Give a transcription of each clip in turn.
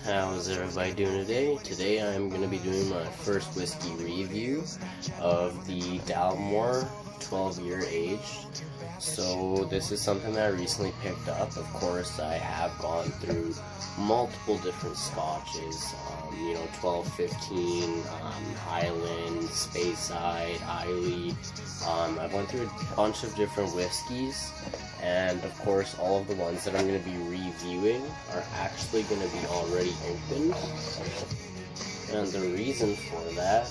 How's everybody doing today? Today I'm going to be doing my first whiskey review of the Dalmore 12-year aged. So this is something that I recently picked up. Of course, I have gone through multiple different scotches, 12, 15, Highland, Speyside, Islay. I've went through a bunch of different whiskeys, and of course all of the ones that I'm going to be reviewing are actually going to be already opened. And the reason for that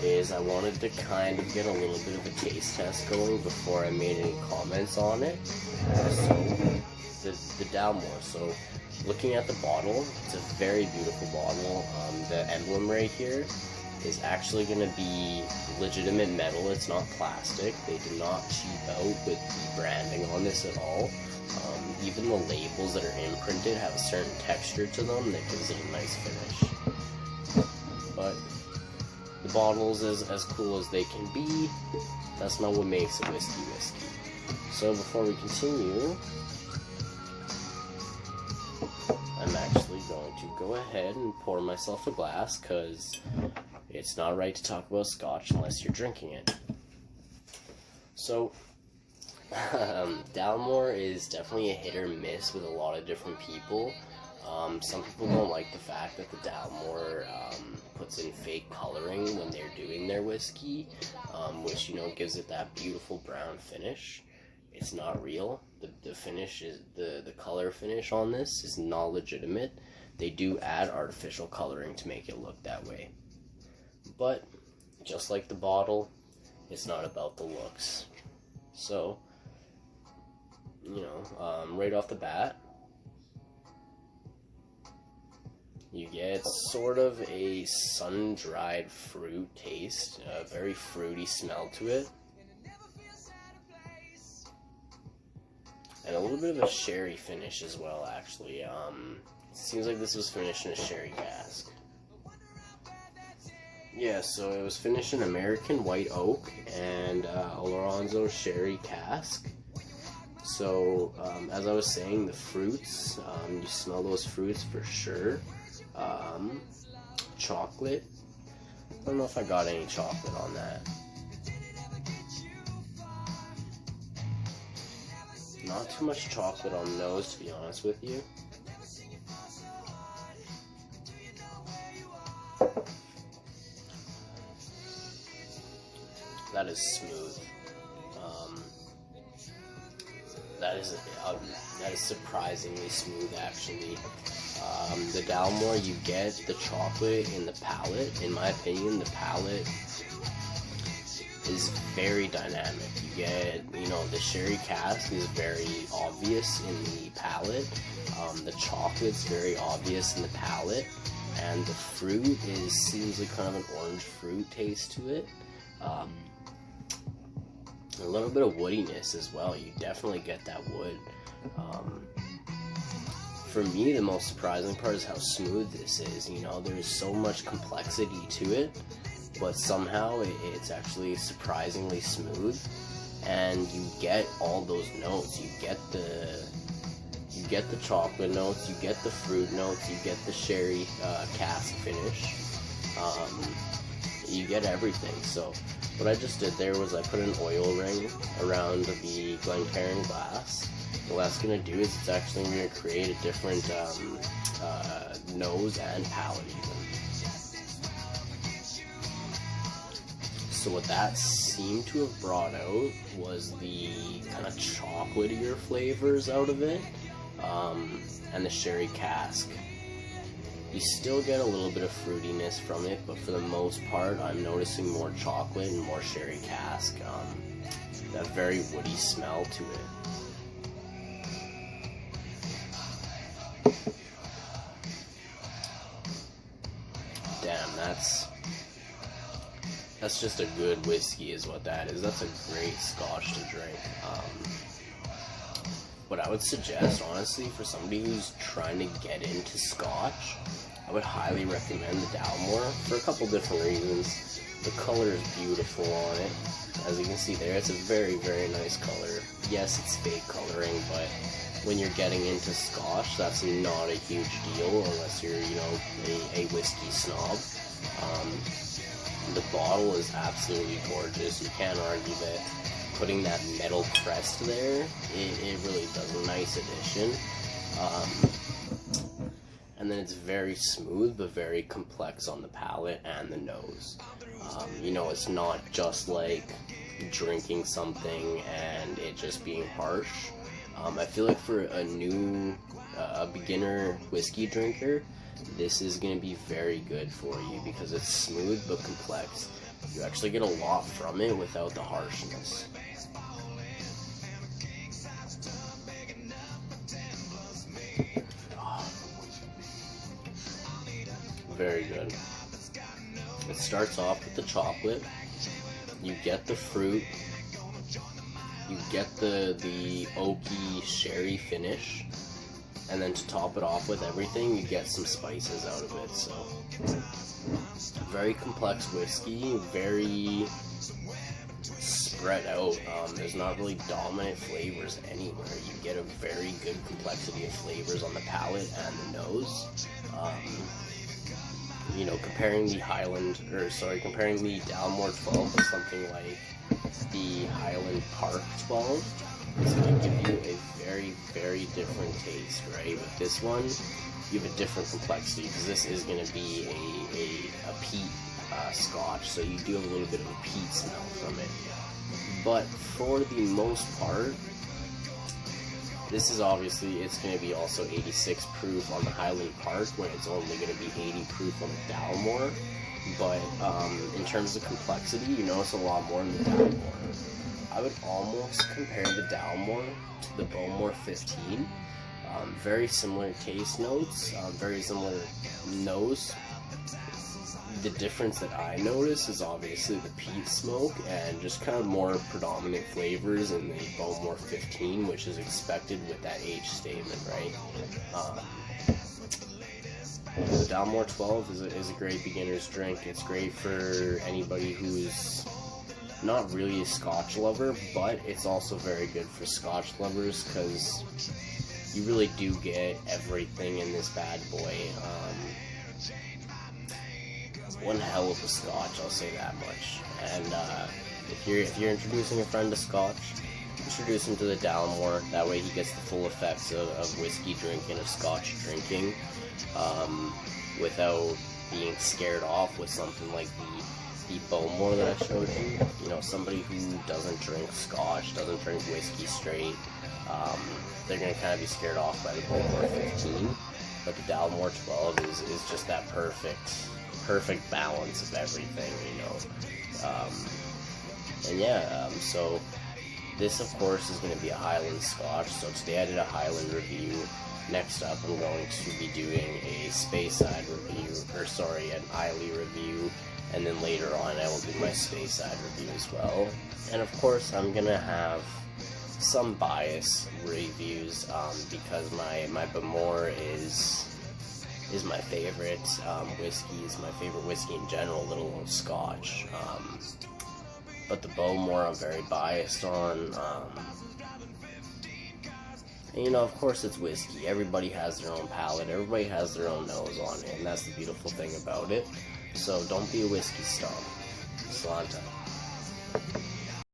is I wanted to kind of get a little bit of a taste test going before I made any comments on it. So, the Dalmore. So, looking at the bottle, it's a very beautiful bottle. The emblem right here is actually going to be legitimate metal. It's not plastic. They do not cheap out with the branding on this at all. Even the labels that are imprinted have a certain texture to them that gives it a nice finish. But the bottle's as cool as they can be. That's not what makes a whiskey. So before we continue, I'm actually going to go ahead and pour myself a glass, because it's not right to talk about Scotch unless you're drinking it. So, Dalmore is definitely a hit or miss with a lot of different people. Some people don't like the fact that the Dalmore puts in fake coloring when they're doing their whiskey, which, gives it that beautiful brown finish. It's not real. The finish is, the color finish on this is not legitimate. They do add artificial coloring to make it look that way. But, just like the bottle, it's not about the looks. So, right off the bat, you get sort of a sun-dried fruit taste, a very fruity smell to it, and a little bit of a sherry finish as well, actually. It seems like this was finished in a sherry cask. Yeah, so it was finished in American white oak and oloronso sherry cask. So, as I was saying, the fruits, you smell those fruits for sure. Chocolate. I don't know if I got any chocolate on that. Not too much chocolate on the nose, to be honest with you. That is smooth. That is surprisingly smooth, actually. The Dalmore, you get the chocolate in the palate. In my opinion, the palate is very dynamic. You get, the sherry cask is very obvious in the palate. The chocolate's very obvious in the palate, and the fruit seems like kind of an orange fruit taste to it. A little bit of woodiness as well. You definitely get that wood. For me, the most surprising part is how smooth this is. There's so much complexity to it, but somehow it's actually surprisingly smooth, and you get all those notes. You get the chocolate notes, you get the fruit notes, you get the sherry cask finish. You get everything. So what I just did there was I put an oil ring around the Glencairn glass. What that's going to do is it's actually going to create a different nose and palate even. So what that seemed to have brought out was the kind of chocolatier flavors out of it, and the sherry cask. You still get a little bit of fruitiness from it, but for the most part, I'm noticing more chocolate and more sherry cask. That very woody smell to it. Damn, that's just a good whiskey is what that is. That's a great Scotch to drink. What I would suggest, honestly, for somebody who's trying to get into Scotch, I would highly recommend the Dalmore for a couple different reasons. The color is beautiful on it. As you can see there, it's a very, very nice color. Yes, it's fake coloring, but when you're getting into Scotch, that's not a huge deal unless you're, you know, a whiskey snob. The bottle is absolutely gorgeous. You can't argue that. Putting that metal crest there, it really does a nice addition. And then it's very smooth, but very complex on the palate and the nose. You know, it's not just like drinking something and it just being harsh. I feel like for a beginner whiskey drinker, this is going to be very good for you because it's smooth but complex. You actually get a lot from it without the harshness. Very good. It starts off with the chocolate. You get the fruit. You get the oaky sherry finish. And then to top it off with everything, you get some spices out of it. So, very complex whiskey, very spread out. There's not really dominant flavors anywhere. You get a very good complexity of flavors on the palate and the nose. You know, comparing the Dalmore 12 with something like the Highland Park 12, it's going to give you a very, very different taste, right? With this one, you have a different complexity because this is going to be a peat Scotch, so you do have a little bit of a peat smell from it. But for the most part, this is obviously, it's going to be also 86 proof on the Highland Park when it's only going to be 80 proof on the Dalmore. But in terms of complexity, you notice a lot more in the Dalmore. I would almost compare the Dalmore to the Bowmore 15. Very similar taste notes, very similar nose. The difference that I notice is obviously the peat smoke and just kind of more predominant flavors in the Bowmore 15, which is expected with that age statement, right? The Dalmore 12 is a great beginner's drink. It's great for anybody who's not really a Scotch lover, but it's also very good for Scotch lovers because you really do get everything in this bad boy. One hell of a Scotch, I'll say that much. And if you're introducing a friend to Scotch, introduce him to the Dalmore. That way he gets the full effects of whiskey drinking, of Scotch drinking, without being scared off with something like the Bowmore that I showed you. You know, somebody who doesn't drink Scotch, doesn't drink whiskey straight, they're going to kind of be scared off by the Bowmore 15. But the Dalmore 12 is just that perfect balance of everything, you know. And yeah, so this of course is going to be a Highland Scotch. So today I did a Highland review. Next up I'm going to be doing a Speyside review, an Islay review, and then later on I will do my Speyside review as well. And of course I'm going to have some bias reviews because my Bowmore is my favorite whiskey, is my favorite whiskey in general, let alone Scotch. But the Bowmore I'm very biased on. And, you know, of course it's whiskey. Everybody has their own palate, everybody has their own nose on it, and that's the beautiful thing about it. So don't be a whiskey snob. Slanta.